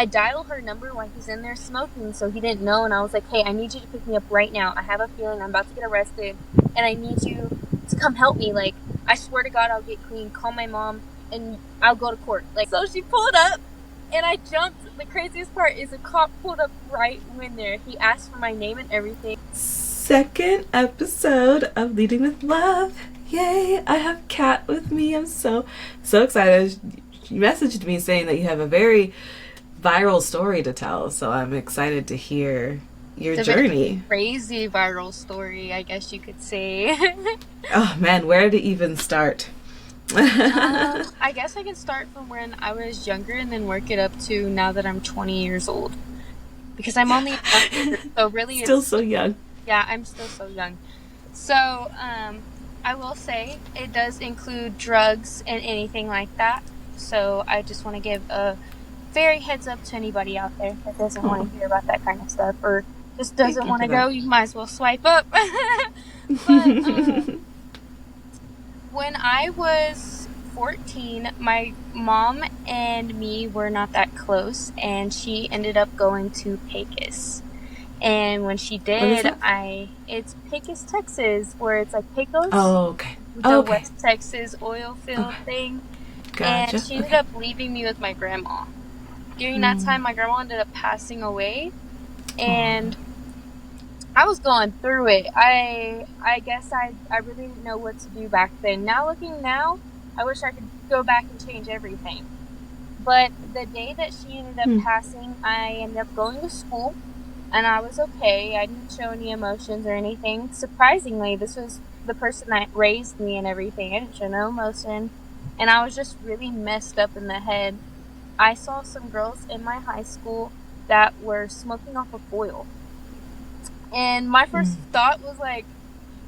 I dial her number while he's in there smoking, so he didn't know, and I was like, hey, I need you to pick me up right now. I have a feeling I'm about to get arrested, and I need you to come help me. Like, I swear to God, I'll get clean. Call my mom, and I'll go to court. Like, so she pulled up, and I jumped. The craziest part is the cop pulled up right when there. He asked for my name and everything. Second episode of Leading with Love. Yay, I have Kat with me. I'm so excited. She messaged me saying that you have a very viral story to tell, so I'm excited to hear your journey. Crazy viral story, I guess you could say. Oh man, where to even start? I guess I can start from when I was younger and then work it up to now that I'm 20 years old. Because I'm only so really still so young. Yeah, I'm still so young. So, I will say it does include drugs and anything like that. So I just want to give a very heads up to anybody out there that doesn't want to hear about that kind of stuff or just doesn't want to go. You might as well swipe up. But when I was 14, my mom and me were not that close, and she ended up going to Pecos. And when she did, it's Pecos, Texas, where it's like Pecos. Oh, okay. The West Texas oil field thing. Gotcha. And she ended up leaving me with my grandma. During that time, my grandma ended up passing away, and I was going through it. I guess I really didn't know what to do back then. Now, I wish I could go back and change everything. But the day that she ended up passing, I ended up going to school, and I was okay. I didn't show any emotions or anything. Surprisingly, this was the person that raised me and everything. I didn't show no emotion. And I was just really messed up in the head. I saw some girls in my high school that were smoking off of foil. And my first thought was like,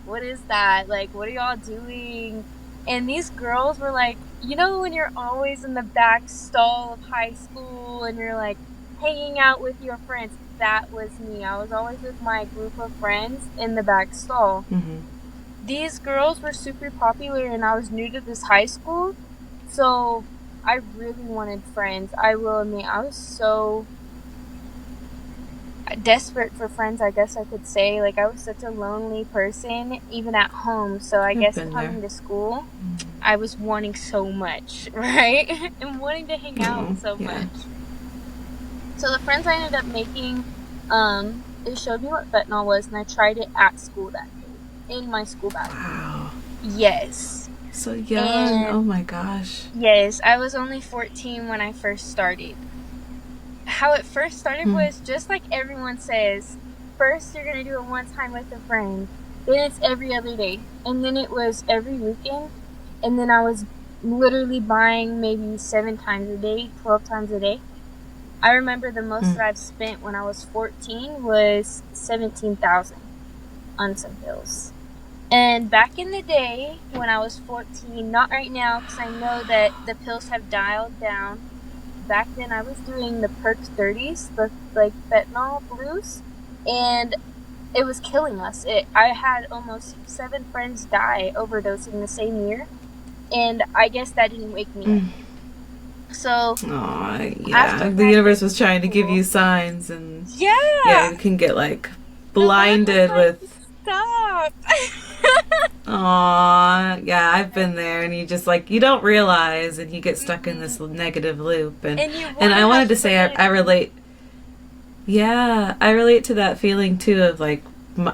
what is that? Like, what are y'all doing? And these girls were like, you know when you're always in the back stall of high school and you're like hanging out with your friends? That was me. I was always with my group of friends in the back stall. These girls were super popular, and I was new to this high school, so I really wanted friends. I will admit, I was so desperate for friends, I guess I could say. Like, I was such a lonely person, even at home, so I guess coming to school, I was wanting so much, right? And wanting to hang out so much. So the friends I ended up making, it showed me what fentanyl was, and I tried it at school that day. In my school bag. Wow. Yes. So young. Oh my gosh. Yes, I was only 14 when I first started. How it first started was just like everyone says. First, you're going to do it one time with a friend. Then it's every other day. And then it was every weekend. And then I was literally buying maybe 7 times a day, 12 times a day. I remember the most that I've spent when I was 14 was $17,000 on some pills. And back in the day, when I was 14, not right now, because I know that the pills have dialed down. Back then, I was doing the Perk 30s, the like fentanyl blues, and it was killing us. I had almost 7 friends die overdosing the same year, and I guess that didn't wake me up. So, the universe was trying to give you signs, and you can get like blinded with. Stop. I've been there, and you just like, you don't realize, and you get stuck in this negative loop, and I wanted to say I relate. I relate to that feeling too of like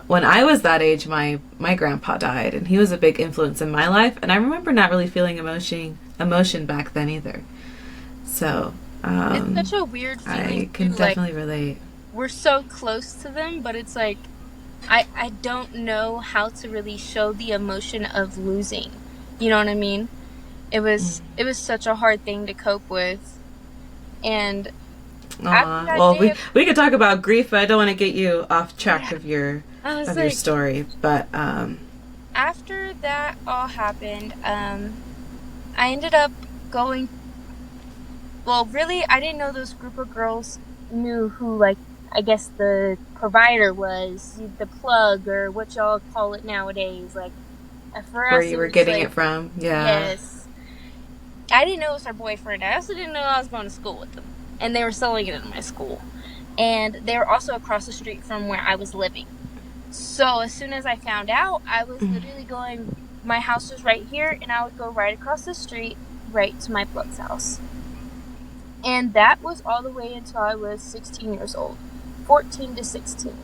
when I was that age, my grandpa died, and he was a big influence in my life, and I remember not really feeling emotion back then either. So it's such a weird feeling. I can definitely relate. We're so close to them, but it's like I don't know how to really show the emotion of losing. You know what I mean? It was such a hard thing to cope with. And we could talk about grief, but I don't want to get you off track of your story. But after that all happened, I ended up going. Well, really, I didn't know those group of girls knew who, like, I guess the provider was, the plug, or what y'all call it nowadays. Like, for us, where you were getting it from. Yeah. Yes. I didn't know it was her boyfriend. I also didn't know I was going to school with them. and they were selling it in my school. And they were also across the street from where I was living. So as soon as I found out, I was literally going, my house was right here, and I would go right across the street, right to my plug's house. And that was all the way until I was 16 years old, 14 to 16.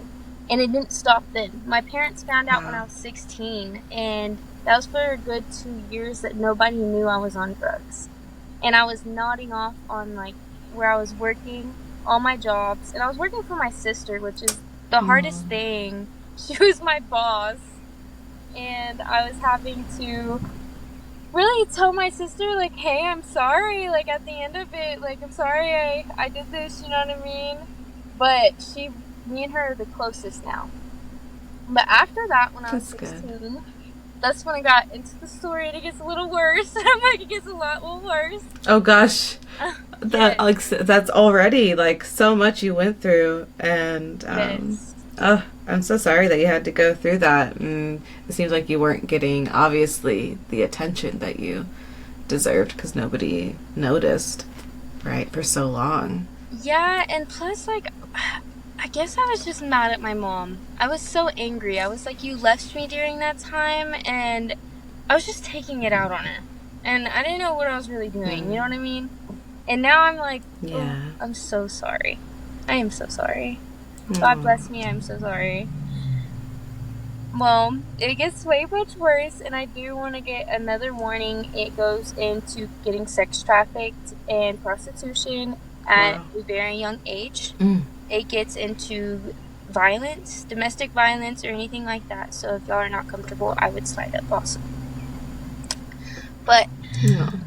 And it didn't stop then. My parents found out when I was 16, and that was for a good 2 years that nobody knew I was on drugs. And I was nodding off on, like, where I was working, all my jobs. And I was working for my sister, which is the hardest thing. She was my boss. And I was having to really tell my sister, like, hey, I'm sorry. Like, at the end of it, like, I'm sorry I did this, you know what I mean? But me and her are the closest now. But after that, when I was 16, that's when I got into the story, and it gets a little worse. I'm like, it gets a lot worse. Oh gosh, that's already like so much you went through, and I'm so sorry that you had to go through that. And it seems like you weren't getting obviously the attention that you deserved because nobody noticed, right, for so long. Yeah, and plus, like, I guess I was just mad at my mom. I was so angry. I was like, you left me during that time, and I was just taking it out on her. And I didn't know what I was really doing, you know what I mean? And now I'm like, I'm so sorry. I am so sorry. God bless me, I'm so sorry. Well, it gets way much worse, and I do want to get another warning. It goes into getting sex trafficked and prostitution at a very young age. It gets into violence, domestic violence, or anything like that. So if y'all are not comfortable, I would slide up also. But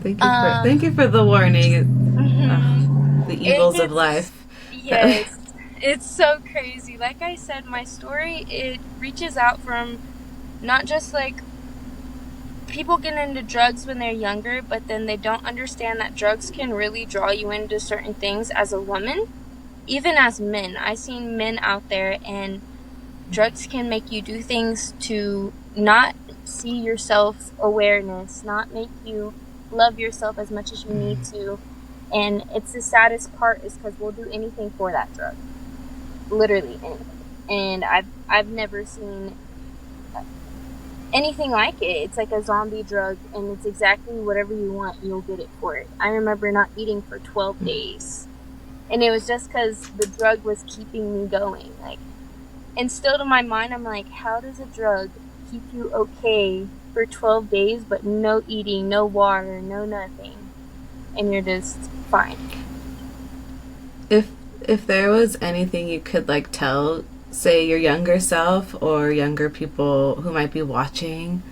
thank you for the warning. The evils of life. Yes, it's so crazy. Like I said, my story, it reaches out from not just like people get into drugs when they're younger, but then they don't understand that drugs can really draw you into certain things as a woman. Even as men, I've seen men out there, and drugs can make you do things to not see your self-awareness, not make you love yourself as much as you need to. And it's the saddest part is because we'll do anything for that drug. Literally anything. And I've never seen anything like it. It's like a zombie drug, and it's exactly whatever you want, you'll get it for it. I remember not eating for 12 days. And it was just because the drug was keeping me going. Like, and still to my mind, I'm like, how does a drug keep you okay for 12 days, but no eating, no water, no nothing, and you're just fine? If there was anything you could like tell, say, your younger self or younger people who might be watching,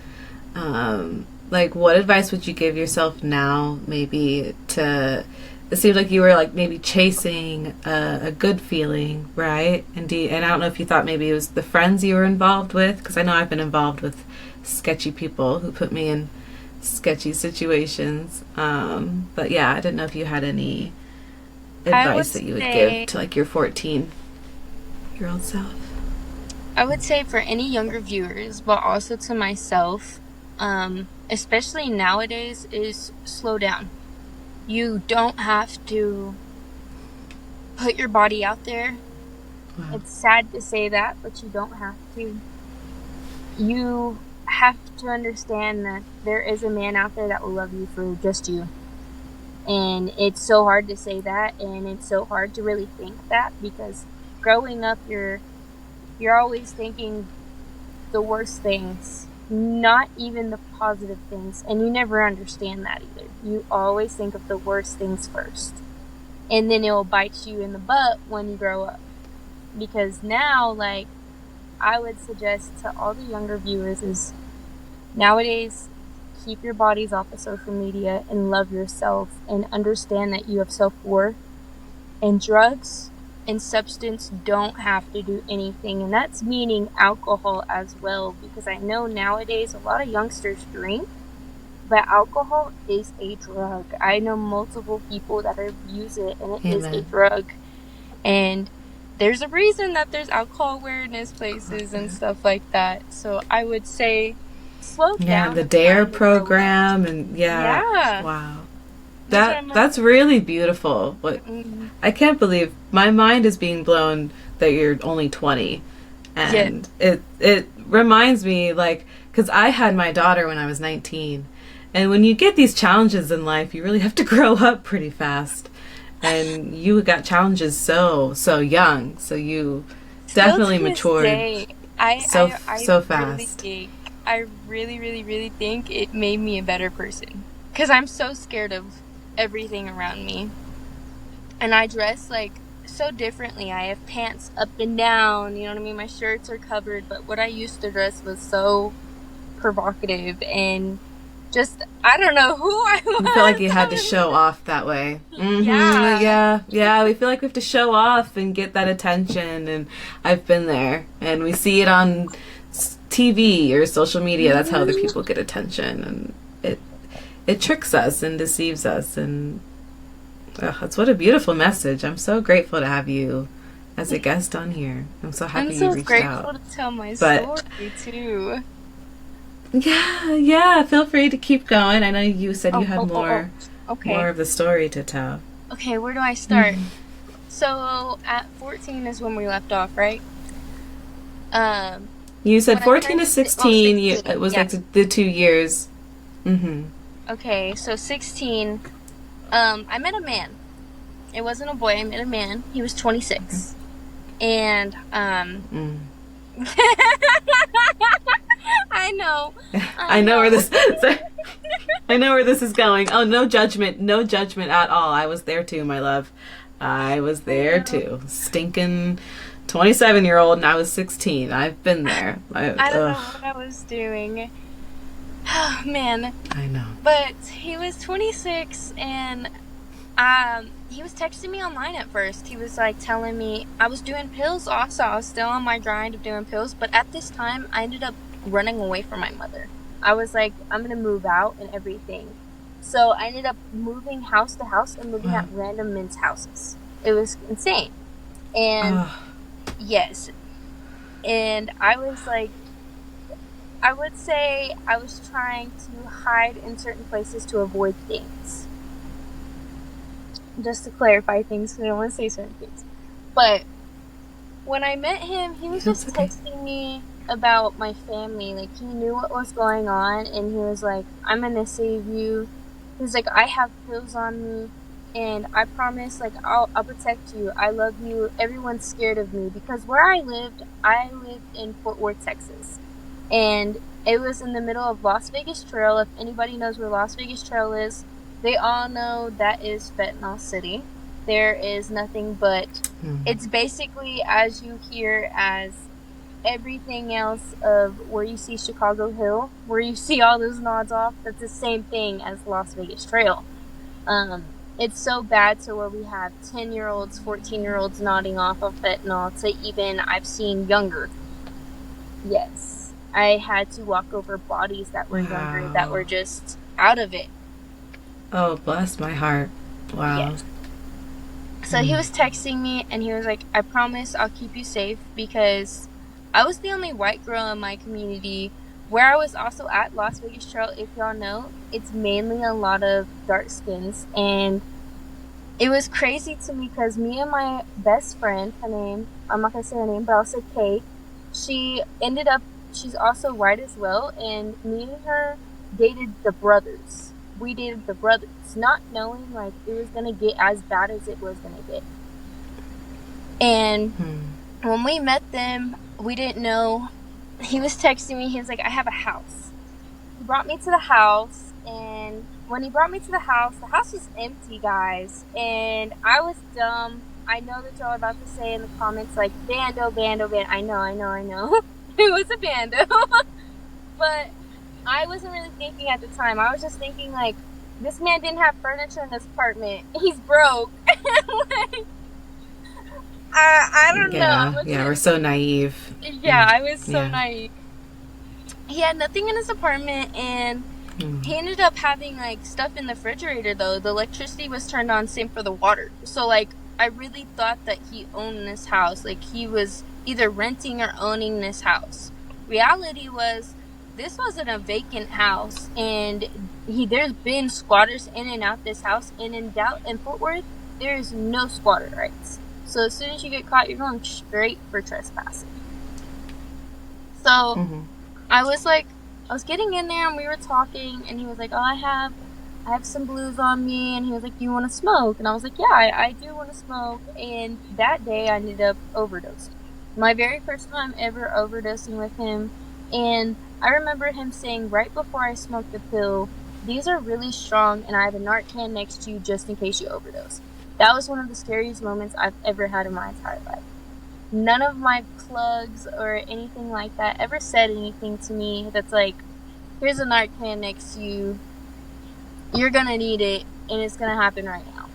like, what advice would you give yourself now, maybe to... It seemed like you were like maybe chasing a good feeling, right? And I don't know if you thought maybe it was the friends you were involved with, because I know I've been involved with sketchy people who put me in sketchy situations. But yeah, I didn't know if you had any advice that you would give to like your 14-year-old self. I would say for any younger viewers, but also to myself, especially nowadays, is slow down. You don't have to put your body out there. Wow. It's sad to say that, but you don't have to. You have to understand that there is a man out there that will love you for just you. And it's so hard to say that, and it's so hard to really think that, because growing up, you're always thinking the worst things, not even the positive things, and you never understand that either. You always think of the worst things first, and then it will bite you in the butt when you grow up. Because now, like, I would suggest to all the younger viewers is, nowadays, keep your bodies off of social media and love yourself and understand that you have self-worth, and drugs and substance don't have to do anything, and that's meaning alcohol as well, because I know nowadays a lot of youngsters drink, but alcohol is a drug. I know multiple people that abuse it, and it is a drug. And there's a reason that there's alcohol awareness places and stuff like that. So I would say slow down. Yeah, the DARE program, and wow. That's really beautiful. What I can't believe my mind is being blown that you're only 20, and it reminds me like because I had my daughter when I was 19, and when you get these challenges in life, you really have to grow up pretty fast, and you got challenges so young, so you definitely matured so fast. I really, really, really think it made me a better person because I'm so scared of everything around me, and I dress like so differently. I have pants up and down, you know what I mean? My shirts are covered, but what I used to dress was so provocative and just I don't know who I was. You feel like you had to show off that way. Yeah. We feel like we have to show off and get that attention, and I've been there, and we see it on TV or social media. That's how other people get attention, and it tricks us and deceives us, and that's what a beautiful message. I'm so grateful to have you as a guest on here. I'm so happy you reached out. I'm so grateful to tell my story too. Yeah. Feel free to keep going. I know you said you had more of the story to tell. Okay, where do I start? So at 14 is when we left off, right? You said 14 to 16. It was like the 2 years. Okay, so 16. I met a man. It wasn't a boy. I met a man. He was 26, and I know. I know where this. I know where this is going. Oh, no judgment at all. I was there too, my love. I was there too. Stinking 27-year-old, and I was 16. I've been there. I don't know what I was doing. Oh, man. I know. But he was 26, and he was texting me online at first. He was like telling me I was doing pills also. I was still on my grind of doing pills, but at this time I ended up running away from my mother. I was like, I'm gonna move out and everything. So I ended up moving house to house and living at random men's houses. It was insane. And yes. And I was like, I would say I was trying to hide in certain places to avoid things. Just to clarify things, because I don't want to say certain things. But when I met him, he was just texting me about my family. Like, he knew what was going on, and he was like, I'm going to save you. He's like, I have pills on me, and I promise, like, I'll protect you. I love you. Everyone's scared of me. Because where I lived in Fort Worth, Texas. And it was in the middle of Las Vegas Trail. If anybody knows where Las Vegas Trail is, they all know that is Fentanyl City. There is nothing but, it's basically as you hear as everything else of where you see Chicago Hill, where you see all those nods off, that's the same thing as Las Vegas Trail. It's so bad to where we have 10-year-olds, 14-year-olds nodding off of fentanyl to even, I've seen younger. Yes. I had to walk over bodies that were younger, that were just out of it. Oh, bless my heart. Wow. Yeah. So he was texting me, and he was like, I promise I'll keep you safe, because I was the only white girl in my community. Where I was also at Las Vegas Trail, if y'all know, it's mainly a lot of dark skins, and it was crazy to me because me and my best friend, her name, I'm not going to say her name, but I'll say Kate, she's also white as well, and me and her dated the brothers. We dated the brothers, not knowing like it was going to get as bad as it was going to get. And when we met them, we didn't know. He was texting me, he was like, I have a house. He brought me to the house, and when he brought me to the house was empty, guys, and I was dumb. I know that y'all are about to say in the comments like, bando. I know. It was a bando. But I wasn't really thinking at the time. I was just thinking like, this man didn't have furniture in this apartment. He's broke. Like, I don't know. Yeah, we're so naive. Yeah, I was so naive. He had nothing in his apartment, and he ended up having like stuff in the refrigerator though. The electricity was turned on, same for the water. So like, I really thought that he owned this house. Like, he was either renting or owning this house. Reality was, this wasn't a vacant house, and there's been squatters in and out this house, and in Fort Worth, there is no squatter rights. So as soon as you get caught, you're going straight for trespassing. So I was getting in there, and we were talking, and he was like, oh, I have some blues on me, and he was like, do you want to smoke? And I was like, yeah, I do want to smoke. And that day I ended up overdosing. My very first time ever overdosing with him. And I remember him saying right before I smoked the pill, these are really strong, and I have a Narcan next to you just in case you overdose. That was one of the scariest moments I've ever had in my entire life. None of my plugs or anything like that ever said anything to me that's like, here's a Narcan next to you, you're gonna need it, and it's gonna happen right now.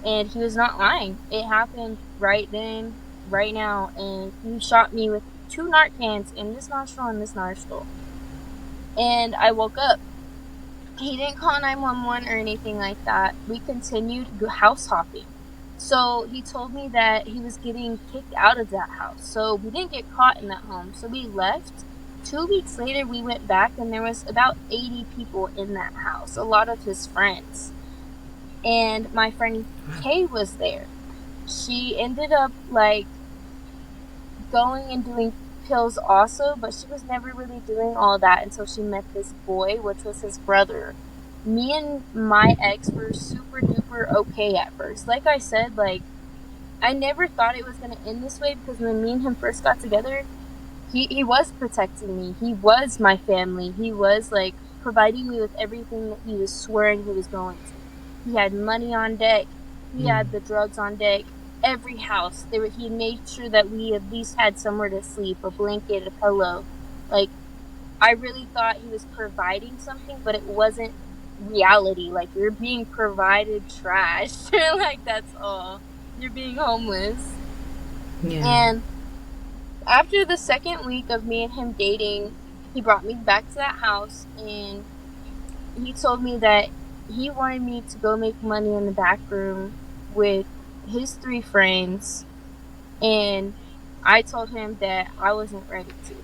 And he was not lying. It happened right then, right now, and he shot me with 2 Narcans in this nostril and this nostril. And I woke up. He didn't call 911 or anything like that. We continued house hopping. So he told me that he was getting kicked out of that house. So we didn't get caught in that home. So we left. 2 weeks later, we went back, and there was about 80 people in that house. A lot of his friends. And my friend Kay was there. She ended up, like, going and doing pills also, but she was never really doing all that until she met this boy, which was his brother. Me and my ex were super duper okay at first. Like I said, like, I never thought it was going to end this way, because when me and him first got together, he was protecting me. He was my family. He was, like, providing me with everything that he was swearing he was going to. He had money on deck. He had the drugs on deck. Every house, he made sure that we at least had somewhere to sleep, a blanket, a pillow. Like, I really thought he was providing something, but it wasn't reality. Like, you're being provided trash. Like, that's all. You're being homeless. Yeah. And after the second week of me and him dating, he brought me back to that house, and he told me that he wanted me to go make money in the back room with his 3 friends, and I told him that I wasn't ready to.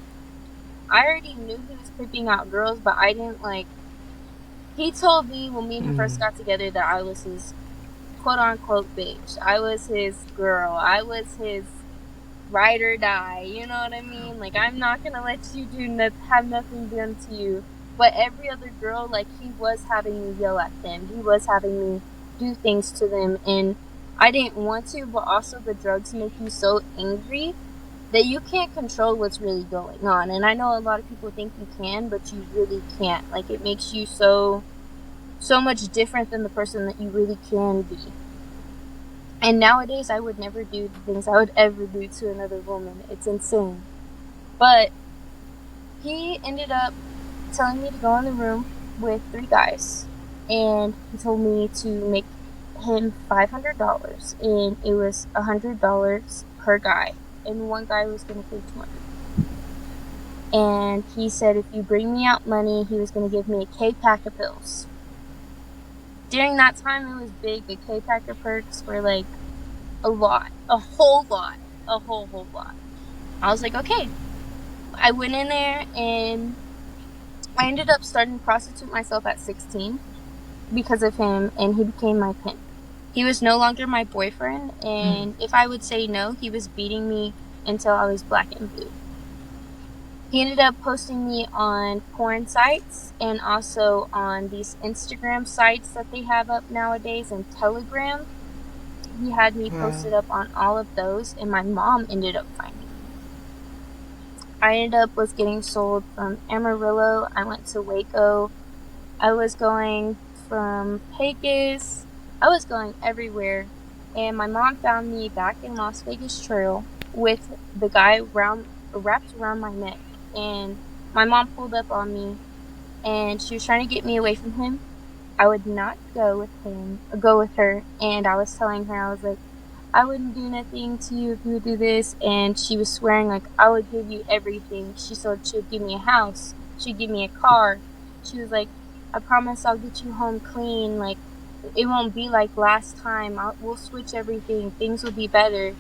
I already knew he was pimping out girls, but I didn't, like, he told me when me and him first got together that I was his quote-unquote bitch. I was his girl. I was his ride or die, you know what I mean? Like, I'm not gonna let you have nothing done to you. But every other girl, like, he was having me yell at them. He was having me do things to them, and I didn't want to, but also the drugs make you so angry that you can't control what's really going on. And I know a lot of people think you can, but you really can't. Like, it makes you so much different than the person that you really can be. And nowadays, I would never do the things I would ever do to another woman. It's insane. But he ended up telling me to go in the room with 3 guys. And he told me to make him $500. And it was $100 per guy. And one guy was going to pay $200. And he said if you bring me out money, he was going to give me a K-pack of pills. During that time, it was big. The K-pack of perks were, like, a lot. A whole lot. A whole lot. I was like, okay. I went in there, and I ended up starting to prostitute myself at 16 because of him, and he became my pimp. He was no longer my boyfriend, and if I would say no, he was beating me until I was black and blue. He ended up posting me on porn sites and also on these Instagram sites that they have up nowadays and Telegram. He had me posted up on all of those, and my mom ended up finding me. I ended up was getting sold from Amarillo. I went to Waco. I was going from Pecos. I was going everywhere. And my mom found me back in Las Vegas Trail with the guy wrapped around my neck. And my mom pulled up on me, and she was trying to get me away from him. I would not go with her, and I was telling her, I was like, I wouldn't do nothing to you if you would do this, and she was swearing, like, I would give you everything. She said she would give me a house, she'd give me a car. She was like, I promise I'll get you home clean, like, it won't be like last time, we'll switch everything, things will be better.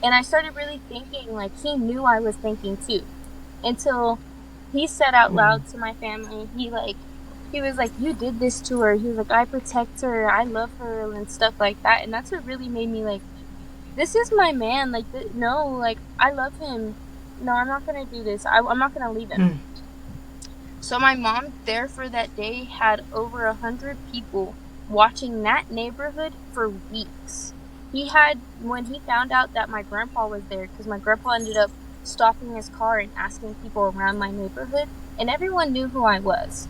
And I started really thinking, like, he knew I was thinking too. Until He said out loud to my family, he was like, you did this to her. He was like, I protect her, I love her, and stuff like that. And that's what really made me like, this is my man. Like, no, like, I love him. No, I'm not gonna do this. I'm not gonna leave him. So my mom there for that day had over 100 people watching that neighborhood for weeks. When he found out that my grandpa was there, because my grandpa ended up stopping his car and asking people around my neighborhood, and everyone knew who I was.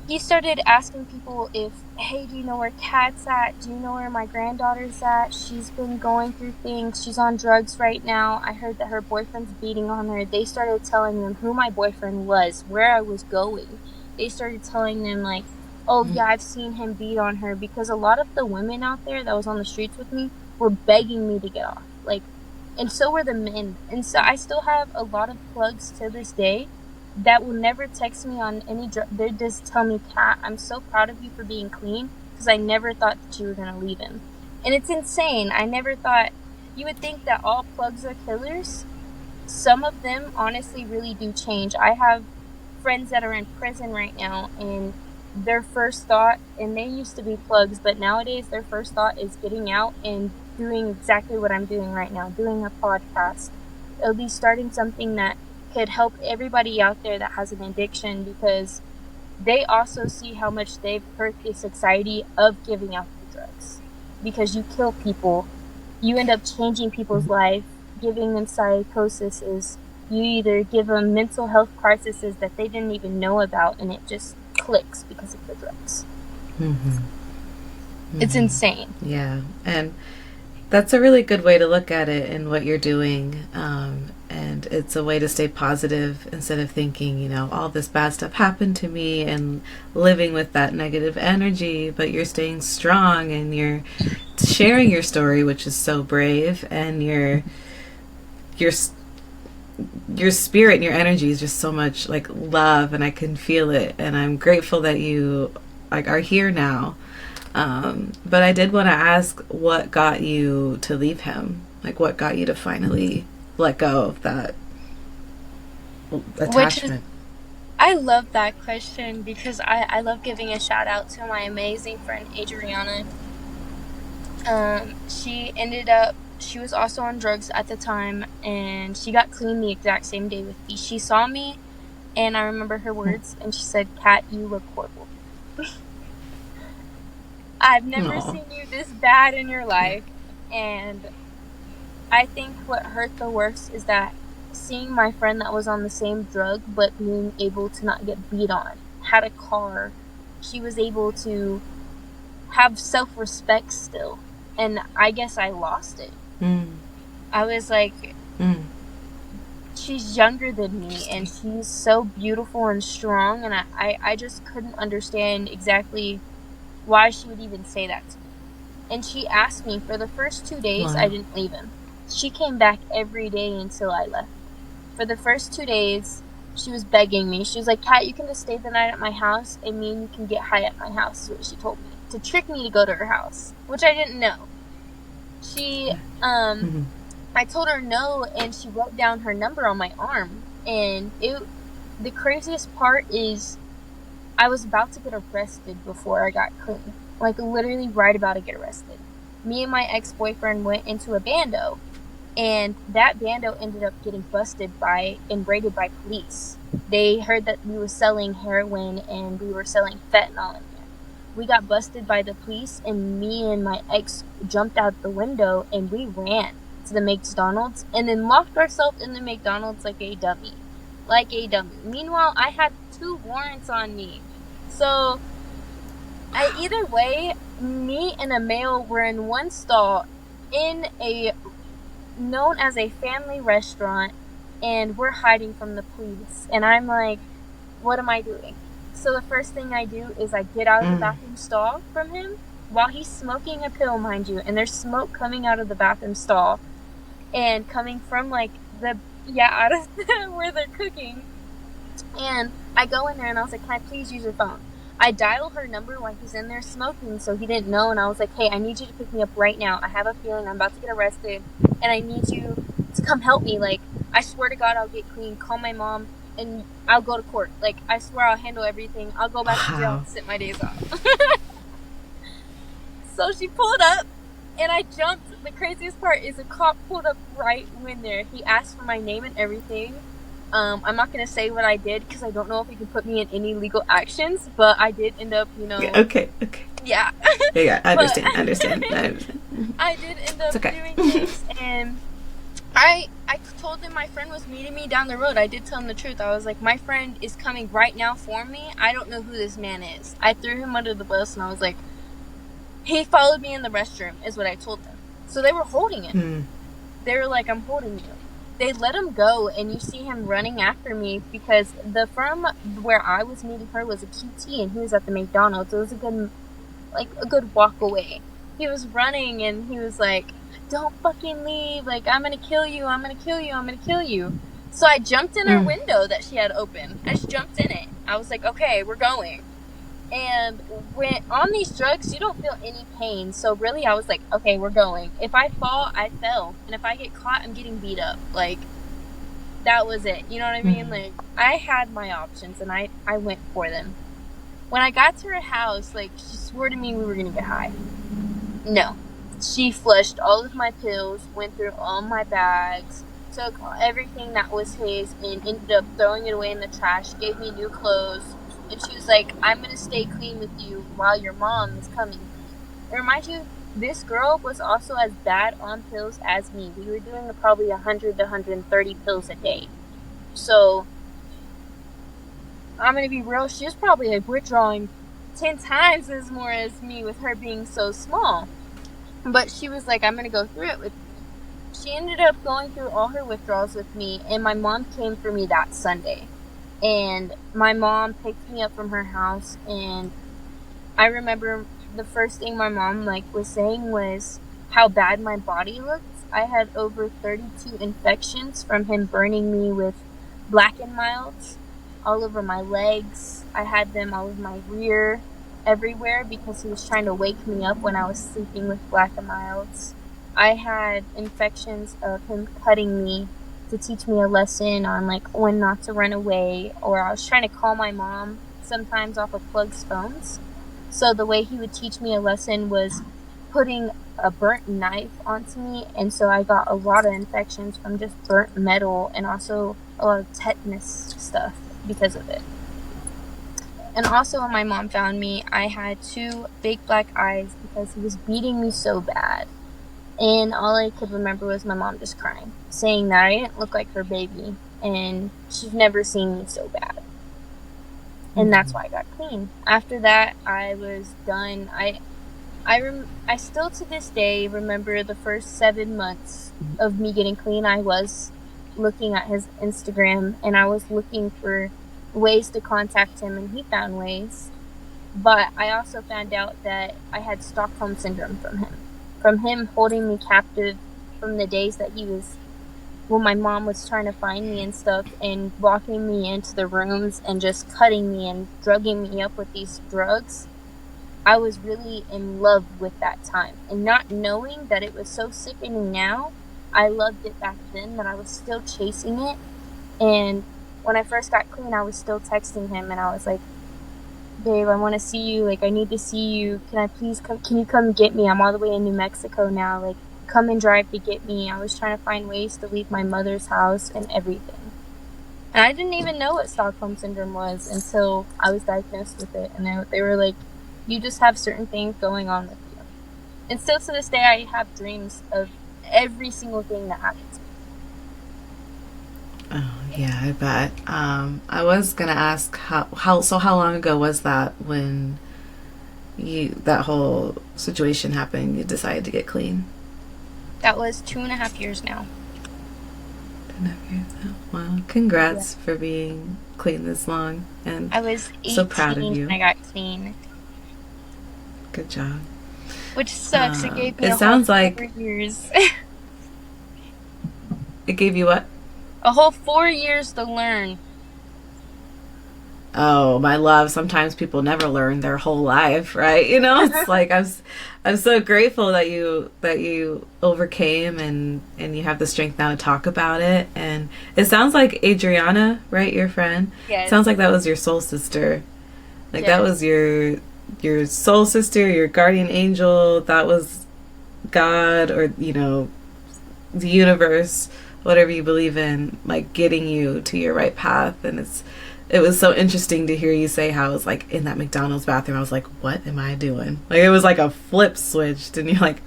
He started asking people hey, do you know where Kat's at? Do you know where my granddaughter's at? She's been going through things. She's on drugs right now. I heard that her boyfriend's beating on her. They started telling them who my boyfriend was, where I was going. They started telling them, like, oh, yeah, I've seen him beat on her, because a lot of the women out there that was on the streets with me were begging me to get off. Like, and so were the men. And so I still have a lot of plugs to this day that will never text me on any they just tell me, Kat, I'm so proud of you for being clean, because I never thought that you were going to leave him. And it's insane. I never thought, you would think that all plugs are killers. Some of them honestly really do change. I have friends that are in prison right now, and their first thought, and they used to be plugs, but nowadays their first thought is getting out and doing exactly what I'm doing right now, doing a podcast, at least starting something that could help everybody out there that has an addiction, because they also see how much they've hurt the society of giving out the drugs. Because you kill people, you end up changing people's life, giving them psychosis. You either give them mental health crises that they didn't even know about, and it just clicks because of the drugs. It's insane. Yeah, and that's a really good way to look at it and what you're doing. And it's a way to stay positive instead of thinking, you know, all this bad stuff happened to me and living with that negative energy. But you're staying strong and you're sharing your story, which is so brave, and your spirit and your energy is just so much like love, and I can feel it. And I'm grateful that you like are here now. But I did want to ask, what got you to leave him? Like, what got you to finally let go of that attachment? I love that question, because I love giving a shout out to my amazing friend Adriana. She was also on drugs at the time, and she got clean the exact same day with me. She saw me, and I remember her words, and she said, Kat, you look horrible. I've never seen you this bad in your life. And I think what hurt the worst is that seeing my friend that was on the same drug but being able to not get beat on, had a car, she was able to have self-respect still. And I guess I lost it. I was like, she's younger than me, and she's so beautiful and strong, and I just couldn't understand exactly why she would even say that to me. And she asked me for the first 2 days. Wow. I didn't leave him. She came back every day until I left. For the first 2 days, she was begging me. She was like, Kat, you can just stay the night at my house, and me and you can get high at my house, is what she told me, to trick me to go to her house, which I didn't know. I told her no, and she wrote down her number on my arm. And the craziest part is, I was about to get arrested before I got clean. Like, literally right about to get arrested. Me and my ex-boyfriend went into a bando, and that bando ended up getting busted and raided by police. They heard that we were selling heroin and we were selling fentanyl in there. We got busted by the police, and me and my ex jumped out the window and we ran to the McDonald's and then locked ourselves in the McDonald's like a dummy. Meanwhile, I had 2 warrants on me. So, either way, me and a male were in one stall in a known as a family restaurant, and we're hiding from the police. And I'm like, what am I doing? So the first thing I do is I get out of the bathroom stall from him while he's smoking a pill, mind you, and there's smoke coming out of the bathroom stall and coming from like out of where they're cooking. And I go in there and I was like, can I please use your phone? I dial her number while he's in there smoking, so he didn't know. And I was like, hey, I need you to pick me up right now. I have a feeling I'm about to get arrested, and I need you to come help me. Like, I swear to God, I'll get clean. Call my mom. and I'll go to court. Like, I swear I'll handle everything. I'll go back to jail and sit my days off. So she pulled up, and I jumped. The craziest part is a cop pulled up right when he asked for my name and everything. I'm not going to say what I did because I don't know if he could put me in any legal actions, but I did end up, Okay. Yeah. Yeah, I understand. I understand. I did end up doing things, and I told him my friend was meeting me down the road. I did tell him the truth. I was like, my friend is coming right now for me. I don't know who this man is. I threw him under the bus, and I was like, he followed me in the restroom, is what I told them. So they were holding him. They were like, I'm holding you. They let him go, and you see him running after me because the firm where I was meeting her was a QT, and he was at the McDonald's. It was a good walk away. He was running, and he was like, don't fucking leave. Like, I'm going to kill you. I'm going to kill you. I'm going to kill you. So I jumped in her window that she had open. I just jumped in it. I was like, okay, we're going. And when on these drugs, you don't feel any pain. So really, I was like, okay, we're going. If I fall, I fell. And if I get caught, I'm getting beat up. Like, that was it. You know what I mean? Like, I had my options, and I went for them. When I got to her house, like, she swore to me we were going to get high. No. She flushed all of my pills, went through all my bags, took everything that was his, and ended up throwing it away in the trash, gave me new clothes. And she was like, I'm going to stay clean with you while your mom is coming. And remind you, this girl was also as bad on pills as me. We were doing probably 100 to 130 pills a day. So, I'm going to be real, she was probably like withdrawing 10 times as more as me with her being so small. But she was like, I'm going to go through it with you. She ended up going through all her withdrawals with me, and my mom came for me that Sunday. And my mom picked me up from her house, and I remember the first thing my mom was saying was how bad my body looked. I had over 32 infections from him burning me with black and milds all over my legs. I had them all over my rear, everywhere, because he was trying to wake me up when I was sleeping with black and milds. I had infections of him cutting me to teach me a lesson on when not to run away, or I was trying to call my mom sometimes off of Plug's phones. So the way he would teach me a lesson was putting a burnt knife onto me, and so I got a lot of infections from just burnt metal and also a lot of tetanus stuff because of it. And also when my mom found me, I had 2 big black eyes because he was beating me so bad. And all I could remember was my mom just crying, saying that I didn't look like her baby, and she'd never seen me so bad. And that's why I got clean. After that, I was done. I still to this day remember the first 7 months of me getting clean. I was looking at his Instagram, and I was looking for ways to contact him, and he found ways. But I also found out that I had Stockholm Syndrome from him holding me captive from the days that he was, when my mom was trying to find me and stuff, and walking me into the rooms and just cutting me and drugging me up with these drugs. I was really in love with that time. And not knowing that it was so sickening now, I loved it back then, that I was still chasing it. And when I first got clean, I was still texting him, and I was like, babe, I want to see you. I need to see you. Can I please come? Can you come get me? I'm all the way in New Mexico now. Come and drive to get me. I was trying to find ways to leave my mother's house and everything. And I didn't even know what Stockholm Syndrome was until I was diagnosed with it. And they were like, you just have certain things going on with you. And still to this day, I have dreams of every single thing that happens to me. Oh, yeah, I bet. I was going to ask how long ago was that when that whole situation happened, you decided to get clean? That was 2.5 years now. 2.5 years now. Well, congrats for being clean this long, and I was 18 so proud of you. when I got clean. Good job. Which sucks. It gave me it sounds like 4 years. It gave you what? A whole 4 years to learn. oh, my love, sometimes people never learn their whole life, right? You know, it's like I'm so grateful that you overcame and you have the strength now to talk about it. And it sounds like Adriana, right, your friend? Yes. Sounds like that was your soul sister. Like Yes. that was your soul sister, your guardian angel. That was God, or you know, the universe, whatever you believe in, like getting you to your right path. And it was so interesting to hear you say how it was like in that McDonald's bathroom. I was like, what am I doing? Like it was like a flip switched, and you're like,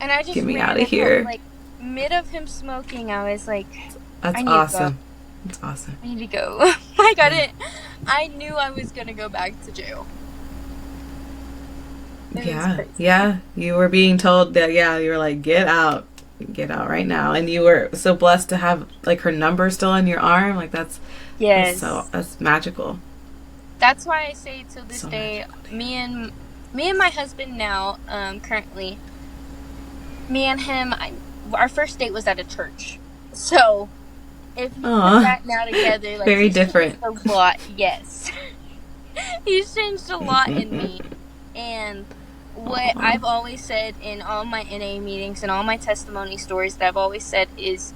and I just get me out of here. Like mid of him smoking, I was like, that's awesome. That's awesome. I need to go. Like I knew I was gonna go back to jail. Yeah. You were being told that. Yeah, you were like, get out right now. And you were so blessed to have like her number still on your arm. Like that's that's magical. That's why I say to this day, magical. me and my husband now, currently, me and him, our first date was at a church. So if you put that now together, like very different. A lot, yes. He's changed a lot in me. And what I've always said in all my NA meetings and all my testimony stories that I've always said is,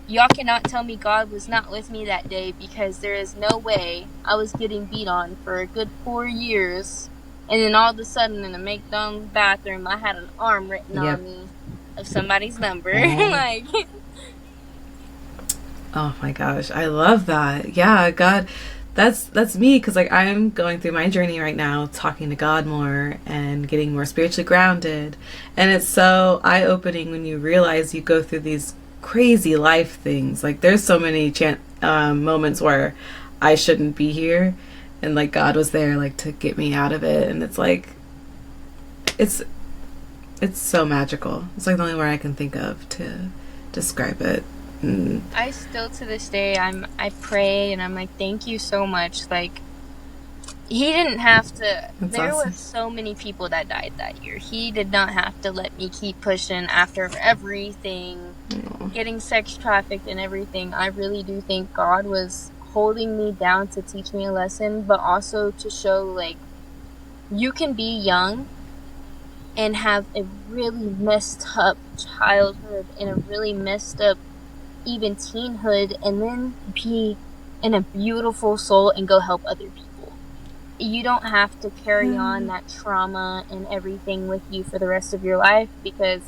y'all cannot tell me God was not with me that day, because there is no way I was getting beat on for a good 4 years, and then all of a sudden in a McDonald's bathroom I had an arm written on me of somebody's number. Like, oh my gosh, I love that. Yeah, God, that's me, because like I'm going through my journey right now, talking to God more and getting more spiritually grounded, and it's so eye-opening when you realize you go through these crazy life things. Like there's so many moments where I shouldn't be here, and like God was there like to get me out of it, and it's like it's so magical. It's like the only word I can think of to describe it. I still to this day I pray and I'm like, thank you so much. Like, he didn't have to. There were so many people that died that year. He did not have to let me keep pushing after everything, getting sex trafficked and everything. I really do think God was holding me down to teach me a lesson, but also to show, like, you can be young and have a really messed up childhood and a really messed up even teenhood, and then be in a beautiful soul and go help other people. You don't have to carry on that trauma and everything with you for the rest of your life, because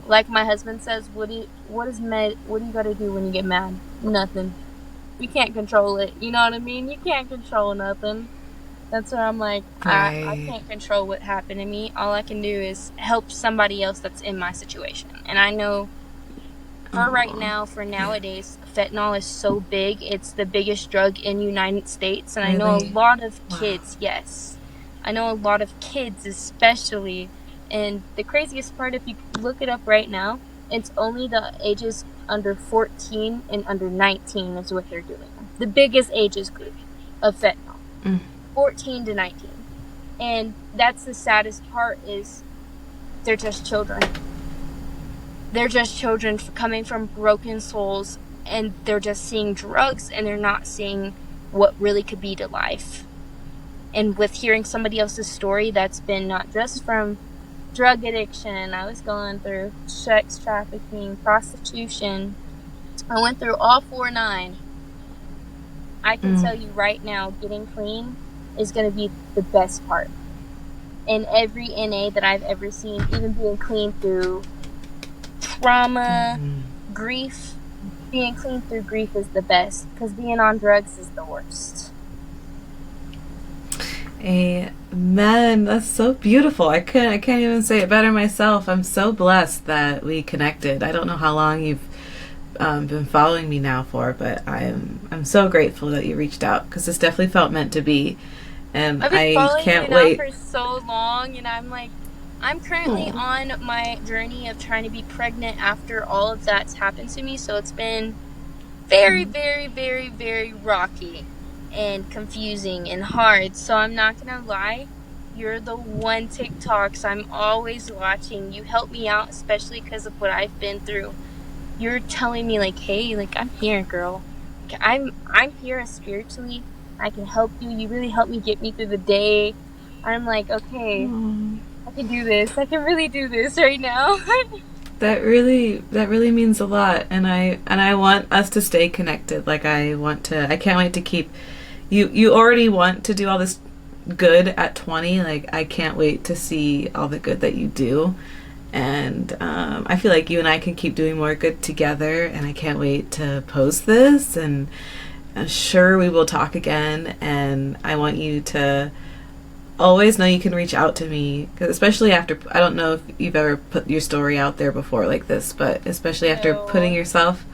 like my husband says, what do you got to do when you get mad? Nothing. You can't control it. You know what I mean? You can't control nothing. That's where I'm like, I can't control what happened to me. All I can do is help somebody else that's in my situation. And I know for right now, for nowadays, fentanyl is so big. It's the biggest drug in the United States. And I know a lot of kids, yes. I know a lot of kids especially. And the craziest part, if you look it up right now, it's only the ages under 14 and under 19 is what they're doing. The biggest ages group of fentanyl. 14 to 19. And that's the saddest part, is they're just children. They're just children coming from broken souls, and they're just seeing drugs, and they're not seeing what really could be to life. And with hearing somebody else's story that's been not just from drug addiction, I was going through sex trafficking, prostitution. I went through all 4-9. I can tell you right now, getting clean is going to be the best part. In every NA that I've ever seen, even being clean through trauma, grief, being clean through grief is the best, because being on drugs is the worst. Amen. That's so beautiful. I can't even say it better myself. I'm so blessed that we connected. I don't know how long you've been following me now for, but I'm so grateful that you reached out, because this definitely felt meant to be. And I can't wait. For so long, and I'm currently on my journey of trying to be pregnant after all of that's happened to me. So it's been very, very, very, very rocky and confusing and hard. So I'm not gonna lie, you're the one TikToks I'm always watching. You help me out, especially because of what I've been through. You're telling me like, hey, like, I'm here, girl. I'm here spiritually. I can help you. You really helped me get me through the day. I'm like, okay, I can do this. I can really do this right now. That really means a lot, and I want us to stay connected. Like I can't wait to keep you already want to do all this good at 20. Like I can't wait to see all the good that you do. And I feel like you and I can keep doing more good together, and I can't wait to post this, and I'm sure we will talk again. And I want you to always know you can reach out to me, because especially after, I don't know if you've ever put your story out there before like this, but especially after putting yourself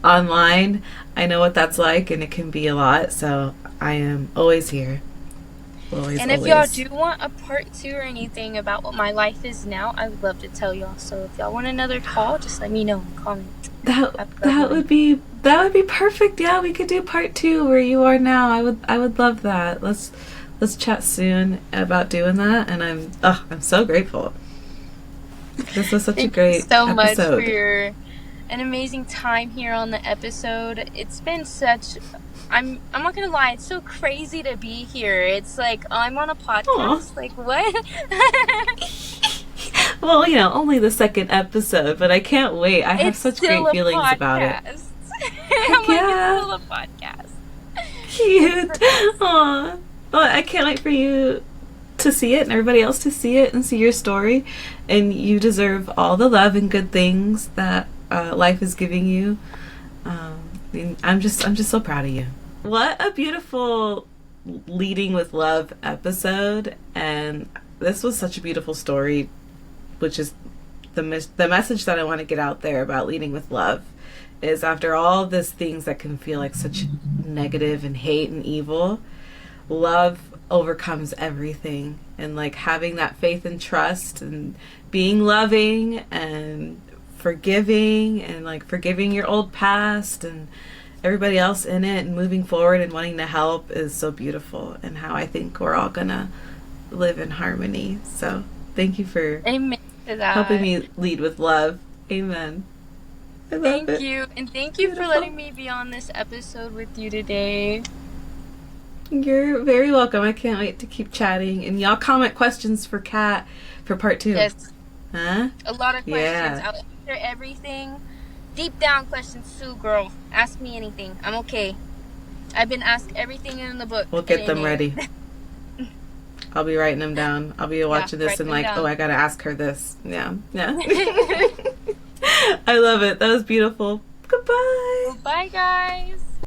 online, I know what that's like, and it can be a lot. So I am always here. Always, and if y'all do want a part 2 or anything about what my life is now, I would love to tell y'all. So if y'all want another call, just let me know in comments. That would be perfect. Yeah, we could do part 2 where you are now. I would love that. Let's chat soon about doing that. And I'm so grateful. This was such a great episode. Thank you so much for an amazing time here on the episode. It's been such. I'm not gonna lie, it's so crazy to be here. It's like, I'm on a podcast. Aww. Like, what? Well, only the 2nd episode, but I can't wait. I have such great feelings about it. I'm like, it's still a podcast. Cute. Aww. Well, I can't wait for you to see it and everybody else to see it and see your story. And you deserve all the love and good things that life is giving you. I'm just so proud of you. What a beautiful leading with love episode, and this was such a beautiful story, which is the message that I want to get out there about leading with love is, after all these things that can feel like such negative and hate and evil, love overcomes everything. And like having that faith and trust and being loving and forgiving, and like forgiving your old past and everybody else in it, and moving forward and wanting to help is so beautiful, and how I think we're all gonna live in harmony. So thank you for helping me lead with love. Amen. Thank you. And thank you for letting me be on this episode with you today. You're very welcome. I can't wait to keep chatting. And y'all comment questions for Kat for part 2. Yes. Huh? A lot of questions. Yeah. I'll answer everything. Deep down questions too, girl. Ask me anything. I'm okay. I've been asked everything in the book. We'll get them ready. I'll be writing them down. I'll be watching this and like, I gotta ask her this. Yeah. I love it. That was beautiful. Goodbye. Bye, guys.